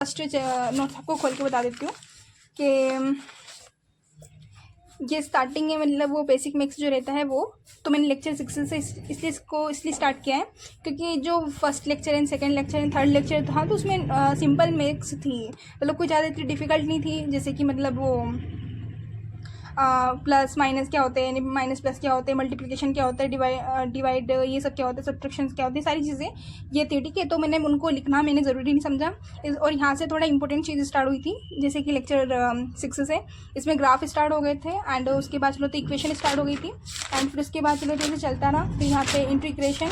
First notes आपको खोल के बता देती हूँ कि ये स्टार्टिंग है, मतलब वो बेसिक मैथ्स जो रहता है वो, तो मैंने लेक्चर 6 से इसलिए स्टार्ट किया है क्योंकि जो first lecture and second lecture and third lecture था तो उसमें सिंपल मैथ्स थी, मतलब कोई ज़्यादा इतनी डिफ़िकल्ट नहीं थी। जैसे कि मतलब वो प्लस माइनस क्या होते हैं, माइनस प्लस क्या होते हैं, मल्टीप्लिकेशन क्या होता है, डिवाइड ये सब क्या होता है, सब्ट्रैक्शन क्या होती है, सारी चीज़ें ये थी, ठीक है। तो मैंने उनको लिखना मैंने ज़रूरी नहीं समझा। और यहाँ से थोड़ा इंपॉर्टेंट चीज़ स्टार्ट हुई थी, जैसे कि लेक्चर 6 से इसमें ग्राफ स्टार्ट हो गए थे एंड उसके बाद चलो तो इक्वेशन स्टार्ट हो गई थी एंड फिर उसके बाद चलो जैसे चलता रहा, फिर यहाँ पे इंटीग्रेशन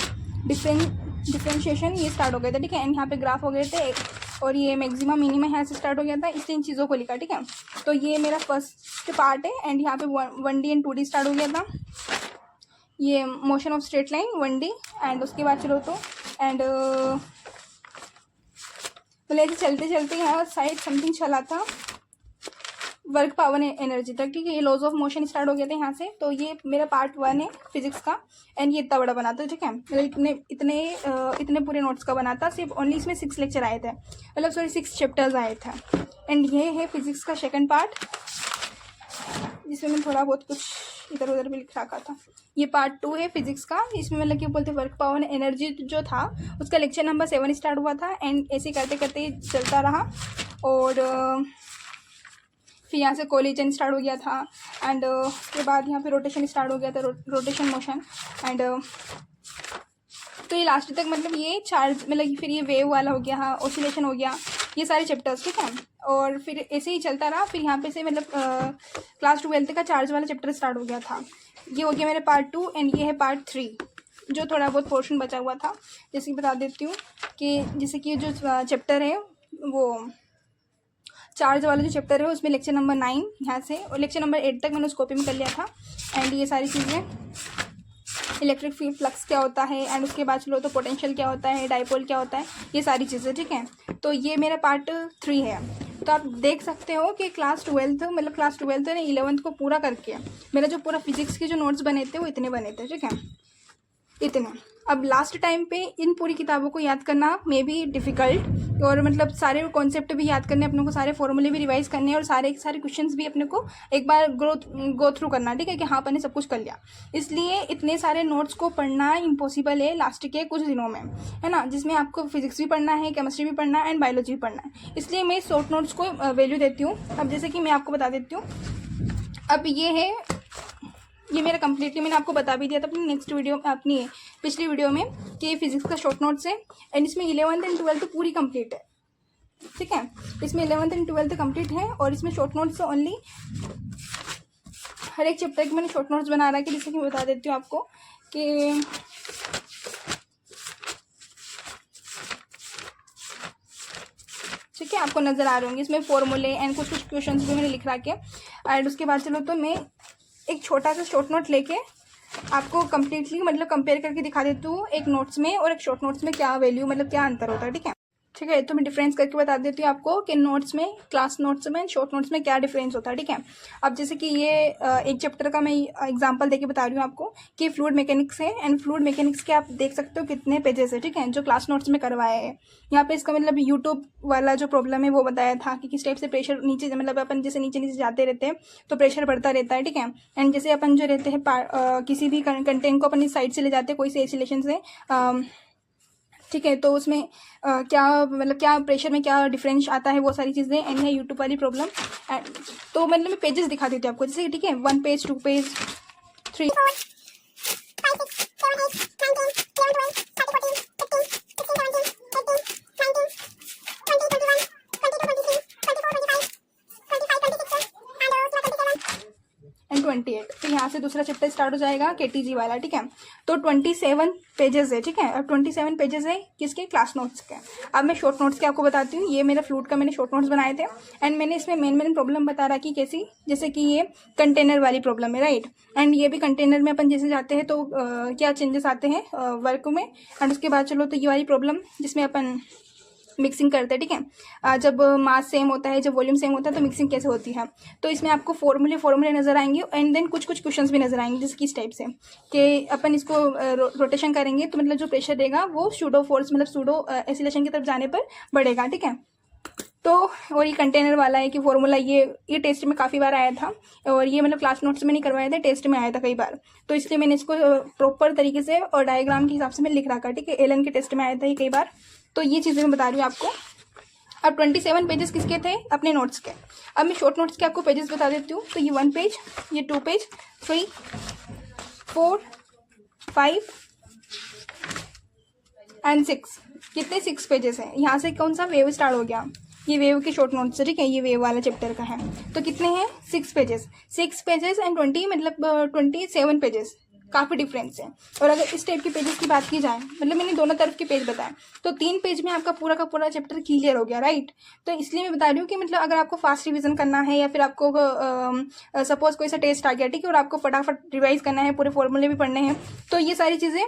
डिफ्रेंशिएशन ये स्टार्ट हो गए थे, ठीक है। एंड यहाँ पे ग्राफ हो गए थे और ये मैक्सिमम मिनिमम यहाँ से स्टार्ट हो गया था, इसलिए इन चीज़ों को लिखा, ठीक है। तो ये मेरा फर्स्ट पार्ट है एंड यहाँ पे 1D एंड 2D स्टार्ट हो गया था, ये motion of straight line 1D and उसके बाद चलो तो एंड मतलब ऐसे चलते चलते यहाँ साइड समथिंग चला था वर्क पावर एनर्जी तक, ठीक है। ये लॉज ऑफ मोशन स्टार्ट हो गया था यहाँ से। तो ये मेरा पार्ट 1 है फिजिक्स का एंड ये इतना बड़ा बना था, ठीक है। मतलब इतने पूरे नोट्स का बना था, सिर्फ ओनली इसमें 6 लेक्चर आए थे, मतलब सॉरी 6 चैप्टर्स आए थे। एंड ये है फिजिक्स का सेकंड पार्ट, जिसमें मैं थोड़ा बहुत कुछ इधर उधर भी लिख रखा था। ये पार्ट 2 है फिजिक्स का, इसमें मतलब क्या बोलते वर्क पावर एनर्जी जो था उसका लेक्चर नंबर 7 स्टार्ट हुआ था एंड ऐसे करते करते चलता रहा और फिर यहाँ से कोलिजन स्टार्ट हो गया था एंड उसके बाद यहाँ पे रोटेशन स्टार्ट हो गया था, रोटेशन मोशन एंड तो ये लास्ट तक मतलब ये चार्ज मतलब फिर ये वेव वाला हो गया, ऑसिलेशन हो गया, ये सारे चैप्टर्स, ठीक है। और फिर ऐसे ही चलता रहा, फिर यहाँ पे से मतलब क्लास 12 का चार्ज वाला चैप्टर स्टार्ट हो गया था। ये हो गया मेरा पार्ट 2 एंड ये है पार्ट 3 जो थोड़ा बहुत पोर्शन बचा हुआ था। जैसे कि बता देती हूँ कि जैसे कि जो चैप्टर है वो चार्ज वाला जो चैप्टर है उसमें लेक्चर नंबर 9 यहाँ से और लेक्चर नंबर 8 तक मैंने उस कॉपी में कर लिया था एंड ये सारी चीज़ें इलेक्ट्रिक फील्ड फ्लक्स क्या होता है एंड उसके बाद चलो तो पोटेंशियल क्या होता है, डाइपोल क्या होता है, ये सारी चीज़ें, ठीक है। तो ये मेरा पार्ट 3 है। तो आप देख सकते हो कि क्लास 12 ने 11th को पूरा करके मेरा जो पूरा फिजिक्स के जो नोट्स बने थे वो इतने बने थे, ठीक है, इतने। अब लास्ट टाइम पे इन पूरी किताबों को याद करना मे बी डिफ़िकल्ट और मतलब सारे कॉन्सेप्ट भी याद करने अपने को, सारे फॉर्मूले भी रिवाइज करने और सारे क्वेश्चंस भी अपने को एक बार गो थ्रू करना, ठीक है, कि हाँ अपन ने सब कुछ कर लिया। इसलिए इतने सारे नोट्स को पढ़ना इम्पॉसिबल है लास्ट के कुछ दिनों में, है ना, जिसमें आपको फिजिक्स भी पढ़ना है, केमिस्ट्री भी पढ़ना है एंड बायोलॉजी भी पढ़ना है। इसलिए मैं शॉर्ट नोट्स को वैल्यू देती हूँ। अब जैसे कि मैं आपको बता देती हूँ, अब ये मेरा कम्प्लीटली मैंने आपको बता भी दिया था अपनी पिछली वीडियो में कि फिजिक्स का शॉर्ट नोट्स है एंड इसमें 11th एंड 12th पूरी कंप्लीट है, ठीक है। इसमें 11th एंड 12th कंप्लीट है और इसमें शॉर्ट नोट्स ओनली हर एक चैप्टर के मैंने शॉर्ट नोट्स बना रखा है। जैसे कि मैं बता देती हूँ आपको कि ठीक है, आपको नज़र आ रहे होंगे इसमें फॉर्मूले एंड कुछ क्वेश्चंस भी मैंने लिख रखे एंड उसके बाद चलो तो मैं एक छोटा सा शॉर्ट नोट लेके आपको कम्प्लीटली मतलब कंपेयर करके दिखा देती हूँ एक नोट्स में और एक शॉर्ट नोट्स में क्या वैल्यू मतलब क्या अंतर होता है, ठीक है। ठीक है, तो मैं डिफरेंस करके बता देती हूँ आपको कि नोट्स में, क्लास नोट्स में, शॉर्ट नोट्स में क्या डिफरेंस होता है, ठीक है। अब जैसे कि ये एक चैप्टर का मैं एग्जांपल देके बता रही हूँ आपको कि फ्लूइड मैकेनिक्स है एंड फ्लूइड मैकेनिक्स के आप देख सकते हो कितने पेजेस है, ठीक है, जो क्लास नोट्स में करवाया है। यहाँ पे इसका मतलब यूट्यूब वाला जो प्रॉब्लम है वो बताया था कि किस टाइप से प्रेशर नीचे, मतलब अपन जैसे नीचे नीचे जाते रहते हैं तो प्रेशर बढ़ता रहता है, ठीक है। एंड जैसे अपन जो रहते हैं किसी भी कंटेंट को अपन इस साइड से ले जाते हैं कोई से एसिलेशन से, ठीक है, तो उसमें क्या मतलब क्या प्रेशर में क्या डिफरेंस आता है वो सारी चीज़ें एंड है यूट्यूब वाली प्रॉब्लम। तो मतलब मैं पेजेस दिखा देती हूँ आपको, जैसे ठीक है 1 पेज 2 पेज 3 28। फिर यहाँ से दूसरा चैप्टर स्टार्ट हो जाएगा केटीजी वाला, ठीक है। तो 27 पेजेस है, ठीक है। अब 27 पेजेस है किसके, क्लास नोट्स के। अब मैं शॉर्ट नोट्स के आपको बताती हूँ। ये मेरा फ्लूइड का मैंने शॉर्ट नोट्स बनाए थे एंड मैंने इसमें मेन प्रॉब्लम बता रखी कैसी, जैसे कि ये कंटेनर वाली प्रॉब्लम है, राइट। एंड ये भी कंटेनर में अपन जैसे जाते हैं तो क्या चेंजेस आते हैं वर्क में। एंड उसके बाद चलो तो ये वाली प्रॉब्लम जिसमें अपन मिक्सिंग करते हैं, ठीक है। जब मास सेम होता है, जब वॉल्यूम सेम होता है तो मिक्सिंग कैसे होती है, तो इसमें आपको फॉर्मूले नजर आएंगे एंड देन कुछ क्वेश्चंस भी नजर आएंगे, जैसे कि इस टाइप से कि अपन इसको रोटेशन करेंगे तो मतलब जो प्रेशर देगा वो सूडो फोर्स मतलब सूडो एसिलेशन की तरफ जाने पर बढ़ेगा, ठीक है। तो और ये कंटेनर वाला है कि फॉर्मूला ये टेस्ट में काफ़ी बार आया था, और ये मतलब क्लास नोट्स में नहीं करवाया था, टेस्ट में आया था कई बार, तो इसलिए मैंने इसको प्रॉपर तरीके से और डायग्राम के हिसाब से मैं लिख रखा। ठीक है, एलन के टेस्ट में आया था ये कई बार, तो ये चीज़ें मैं बता रही हूँ आपको। अब 27 पेजेस किसके थे? अपने नोट्स के। अब मैं शॉर्ट नोट्स के आपको पेजेस बता देती हूँ। तो ये 1 पेज, ये 2 पेज, 3, 4, 5 एंड 6। कितने? 6 पेजेस हैं। यहाँ से कौन सा वेव स्टार्ट हो गया? ये वेव के शॉर्ट नोट्स, ठीक है, ये वेव वाला चैप्टर का है। तो कितने हैं? 6 पेजेस। 6 पेजेस एंड 20 मतलब 27 पेजेस, काफ़ी डिफरेंस है। और अगर इस टाइप के पेजेस की बात की जाए, मतलब मैंने दोनों तरफ के पेज बताए, तो 3 पेज में आपका पूरा का पूरा चैप्टर क्लियर हो गया, राइट। तो इसलिए मैं बता रही हूँ कि मतलब अगर आपको फास्ट रिवीजन करना है, या फिर आपको सपोज कोई सा टेस्ट आ गया, ठीक है, और आपको फटाफट रिवाइज करना है, पूरे फॉर्मूले भी पढ़ने हैं, तो ये सारी चीज़ें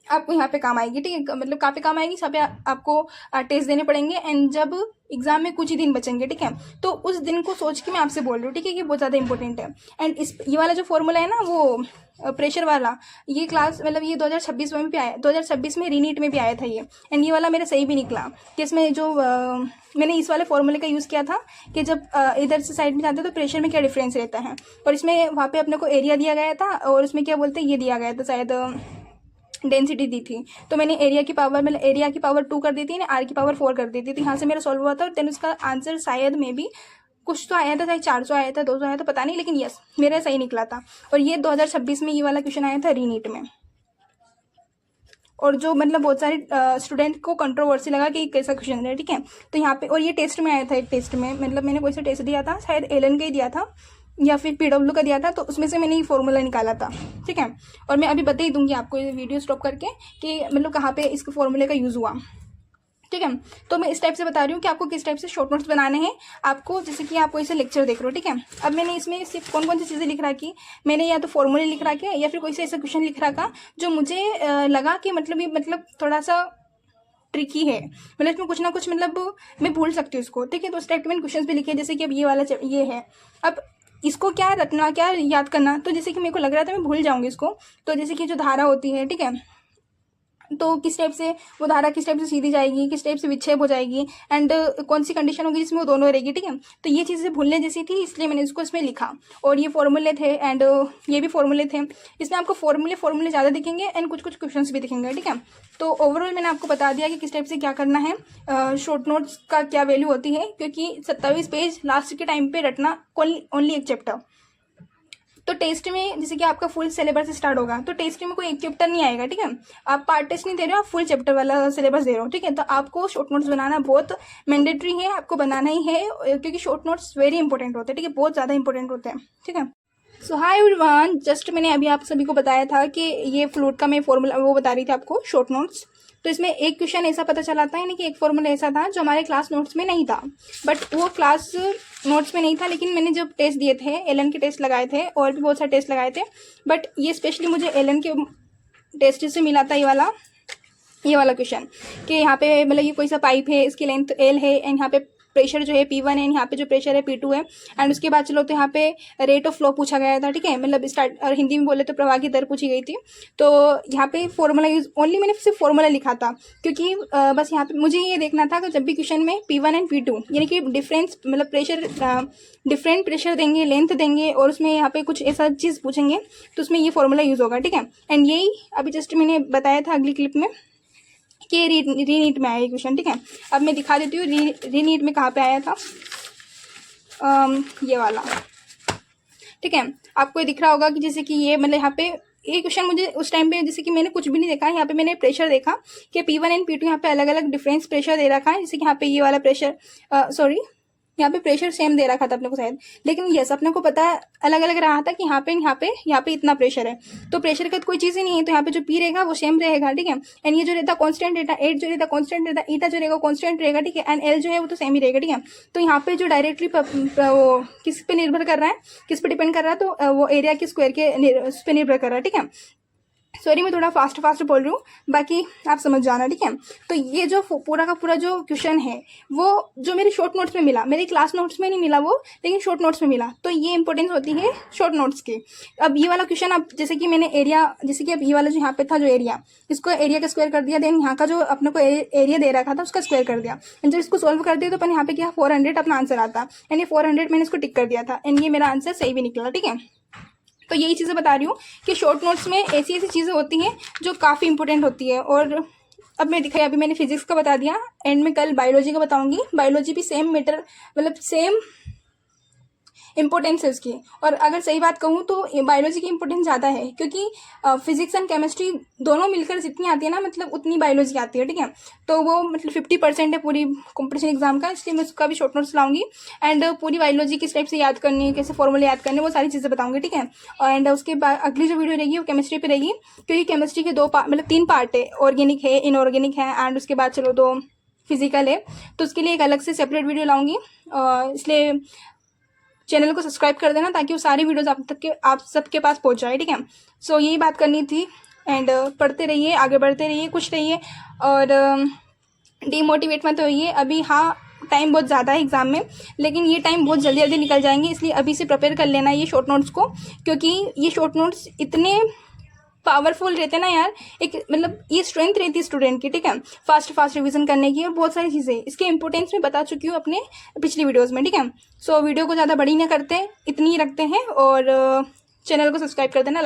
आपको यहाँ पे काम आएगी। ठीक है, मतलब काफ़ी काम आएगी। सब पे आपको टेस्ट देने पड़ेंगे, एंड जब एग्जाम में कुछ ही दिन बचेंगे, ठीक है, तो उस दिन को सोच के मैं आपसे बोल रही हूँ, ठीक है, कि बहुत ज़्यादा इंपॉर्टेंट है। एंड ये वाला जो फॉर्मूला है ना, वो प्रेशर वाला, ये क्लास मतलब ये 2026 में भी आया, 2026 में रीनीट में भी आया था ये। एंड ये वाला मेरा सही भी निकला कि इसमें जो मैंने इस वाले फॉर्मूले का यूज़ किया था कि जब इधर से साइड में जाते हैं तो प्रेशर में क्या डिफरेंस रहता है, और इसमें वहाँ पे अपने को एरिया दिया गया था, और उसमें क्या बोलते हैं, ये दिया गया था शायद डेंसिटी दी थी। तो मैंने एरिया की पावर मतलब एरिया की पावर 2 कर दी थी ना, आर की पावर 4 कर दी थी। तो यहाँ से मेरा सॉल्व हुआ था, और देन उसका आंसर शायद में भी कुछ तो आया था, शायद 400 आया था, 200 आया था, पता नहीं, लेकिन यस मेरा सही निकला था। और ये 2026 में ये वाला क्वेश्चन आया था रीनीट में, और जो मतलब बहुत सारे स्टूडेंट को कंट्रोवर्सी लगा कि कैसा क्वेश्चन है, ठीक है। तो यहाँ पे, और ये टेस्ट में आया था, एक टेस्ट में मतलब मैंने कोई सा टेस्ट दिया था, शायद एलन का ही दिया था या फिर पीडब्ल्यू का दिया था, तो उसमें से मैंने ये फॉर्मूला निकाला था, ठीक है। और मैं अभी बता ही दूंगी आपको ये वीडियो स्टॉप करके कि मतलब कहाँ पे इसके फॉर्मूले का यूज़ हुआ, ठीक है। तो मैं इस टाइप से बता रही हूँ कि आपको किस टाइप से शॉर्ट नोट्स बनाने हैं आपको, जैसे कि आपको इसे लेक्चर देख रहे हो, ठीक है। अब मैंने इसमें सिर्फ कौन कौन सी चीज़ें लिख रखी, मैंने या तो फॉर्मूले लिख रखे, या फिर कोई सा ऐसा क्वेश्चन लिख रखा जो मुझे लगा कि मतलब ये मतलब थोड़ा सा ट्रिकी है, मतलब इसमें कुछ ना कुछ मतलब मैं भूल सकती हूँ इसको, ठीक है। तो उस टाइप के मैंने क्वेश्चन भी लिखे, जैसे कि अब ये वाला ये है, अब इसको क्या रटना, क्या याद करना, तो जैसे कि मेरे को लग रहा था मैं भूल जाऊंगी इसको। तो जैसे कि जो धारा होती है, ठीक है, तो किस टाइप से वो धारा किस टाइप से सीधी जाएगी, किस टाइप से विक्षेप हो जाएगी, एंड कौन सी कंडीशन होगी जिसमें वो दोनों रहेगी, ठीक है। तो ये चीज़ें भूलने जैसी थी, इसलिए मैंने इसको इसमें लिखा। और ये फॉर्मूले थे, एंड ये भी फॉर्मूले थे। इसमें आपको फॉर्मूले ज़्यादा दिखेंगे, एंड कुछ कुछ क्वेश्चंस भी दिखेंगे, ठीक है। तो ओवरऑल मैंने आपको बता दिया कि किस टाइप से क्या करना है, शॉर्ट नोट्स का क्या वैल्यू होती है, क्योंकि 27 पेज लास्ट के टाइम पे रटना ओनली एक चैप्टर। तो टेस्ट में जैसे कि आपका फुल सिलेबस स्टार्ट होगा, तो टेस्ट में कोई एक चैप्टर नहीं आएगा, ठीक है। आप पार्ट टेस्ट नहीं दे रहे हो, आप फुल चैप्टर वाला सिलेबस दे रहे हो, ठीक है। तो आपको शॉर्ट नोट्स बनाना बहुत मैंडेटरी है, आपको बनाना ही है, क्योंकि शॉर्ट नोट्स वेरी इंपॉर्टेंट होते हैं, ठीक है, बहुत ज़्यादा इंपॉर्टेंट होते हैं, ठीक है। सो हाय एवरीवन, जस्ट मैंने अभी आप सभी को बताया था कि ये फ्लूट का मैं फॉर्मूला वो बता रही थी आपको, शॉर्ट नोट्स। तो इसमें एक क्वेश्चन ऐसा पता चला था, यानी कि एक फॉर्मूला ऐसा था जो हमारे क्लास नोट्स में नहीं था, बट वो क्लास नोट्स में नहीं था, लेकिन मैंने जब टेस्ट दिए थे, एलन के टेस्ट लगाए थे, और भी बहुत सारे टेस्ट लगाए थे, बट ये स्पेशली मुझे एलन के टेस्ट से मिला था ये वाला क्वेश्चन, कि यहाँ पे मतलब ये कोई सा पाइप है, इसकी लेंथ एल है, एंड यहाँ पे प्रेशर जो है P1 है, यहाँ पे जो प्रेशर है P2 है, एंड उसके बाद चलो तो यहाँ पे रेट ऑफ फ्लो पूछा गया था, ठीक है, मतलब स्टार्ट, और हिंदी में बोले तो प्रवाह की दर पूछी गई थी। तो यहाँ पे फॉर्मूला यूज ओनली मैंने सिर्फ फॉर्मूला लिखा था, क्योंकि बस यहाँ पे मुझे ये देखना था कि जब भी क्वेश्चन में P1 एंड P2 यानी कि डिफरेंस मतलब प्रेशर डिफरेंट प्रेशर देंगे, लेंथ देंगे, और उसमें यहाँ पे कुछ ऐसा चीज़ पूछेंगे, तो उसमें ये फॉर्मूला यूज़ होगा, ठीक है। एंड यही अभी जस्ट मैंने बताया था अगली क्लिप में कि रीनीट में आया ये क्वेश्चन, ठीक है। अब मैं दिखा देती हूँ रीनीट में कहाँ पे आया था, ये वाला, ठीक है। आपको ये दिख रहा होगा कि जैसे कि ये मतलब यहाँ पे ये क्वेश्चन मुझे उस टाइम पे जैसे कि मैंने कुछ भी नहीं देखा, यहाँ पे मैंने प्रेशर देखा कि P1 एंड P2 यहाँ पे अलग अलग डिफरेंस प्रेशर दे रखा है, जैसे कि यहाँ पे ये वाला प्रेशर यहाँ पे प्रेशर सेम दे रखा था अपने को शायद, लेकिन यस अपने को पता अलग अलग रहा था कि यहाँ पे इतना प्रेशर है, तो प्रेशर का तो कोई चीज़ ही नहीं है, तो यहाँ पे जो पी रहेगा वो सेम रहेगा, ठीक है। एंड ये जो रहता कांस्टेंट रहता, एट जो रहता कांस्टेंट रहता, ईटा जो रहेगा कांस्टेंट रहेगा, ठीक है, एंड एल जो है वो तो सेम ही रहेगा, ठीक है। तो यहाँ पे जो डायरेक्टली वो किस पे निर्भर कर रहा है, किस पे डिपेंड कर रहा है, तो वो एरिया के स्क्वायर के उस पर निर्भर कर रहा है, ठीक है। सॉरी मैं थोड़ा फास्ट बोल रही हूँ, बाकी आप समझ जाना, ठीक है। तो ये जो पूरा का पूरा जो क्वेश्चन है वो जो मेरे शॉर्ट नोट्स में मिला, मेरे क्लास नोट्स में नहीं मिला वो, लेकिन शॉर्ट नोट्स में मिला। तो ये इंपॉर्टेंस होती है शॉर्ट नोट्स की। अब ये वाला क्वेश्चन, अब जैसे कि मैंने एरिया, जैसे कि अब ये वाला जो यहाँ पे था जो एरिया, इसको एरिया का स्क्वायर कर दिया, देन यहाँ का जो अपने को एरिया दे रखा था उसका स्क्वायर कर दिया। एंड जब इसको सोल्व कर दिया तो अपन यहाँ पे क्या 400 अपना आंसर आता, एंड ये 400 मैंने इसको टिक कर दिया था, एंड ये मेरा आंसर सही भी निकला, ठीक है। तो यही चीज़ें बता रही हूँ कि शॉर्ट नोट्स में ऐसी ऐसी चीज़ें होती हैं जो काफ़ी इंपॉर्टेंट होती है। और अब मैं दिखाई, अभी मैंने फिजिक्स का बता दिया, एंड में कल बायोलॉजी का बताऊंगी। बायोलॉजी भी सेम मैटर, मतलब सेम इंपॉर्टेंस है उसकी। और अगर सही बात कहूँ तो बायोलॉजी की इंपॉर्टेंस ज़्यादा है, क्योंकि फिजिक्स एंड केमिस्ट्री दोनों मिलकर जितनी आती है ना, मतलब उतनी बायोलॉजी आती है, ठीक है। तो वो मतलब 50% है पूरी कॉम्पिटिशन एग्जाम का, इसलिए मैं उसका भी शॉर्ट नोट्स लाऊंगी। एंड पूरी बायोलॉजी किस टाइप से याद करनी है, कैसे फॉर्मूले याद करने, वो सारी चीज़ें बताऊंगी, ठीक है। एंड उसके बाद अगली जो वीडियो रहेगी वो केमिस्ट्री पे रहेगी, क्योंकि केमिस्ट्री के मतलब 3 पार्ट है, ऑर्गेनिक है, इनऑर्गेनिक है, एंड उसके बाद चलो तो फिजिकल है। तो उसके लिए एक अलग से सेपरेट वीडियो लाऊंगी, इसलिए चैनल को सब्सक्राइब कर देना ताकि वो सारी वीडियोस आप सबके पास पहुंच जाए, ठीक है। सो यही बात करनी थी। एंड पढ़ते रहिए, आगे बढ़ते रहिए, खुश रहिए, और डीमोटिवेट मत होइए। अभी हाँ टाइम बहुत ज़्यादा है एग्ज़ाम में, लेकिन ये टाइम बहुत जल्दी जल्दी निकल जाएंगे, इसलिए अभी से प्रिपेयर कर लेना ये शॉर्ट नोट्स को, क्योंकि ये शॉर्ट नोट्स इतने पावरफुल रहते हैं ना यार, एक मतलब ये स्ट्रेंथ रहती है स्टूडेंट की, ठीक है, फास्ट रिवीजन करने की, और बहुत सारी चीज़ें इसके इंपॉर्टेंस में बता चुकी हूँ अपने पिछली वीडियोस में, ठीक है। सो वीडियो को ज़्यादा बड़ी नहीं करते, इतनी ही रखते हैं, और चैनल को सब्सक्राइब कर देना।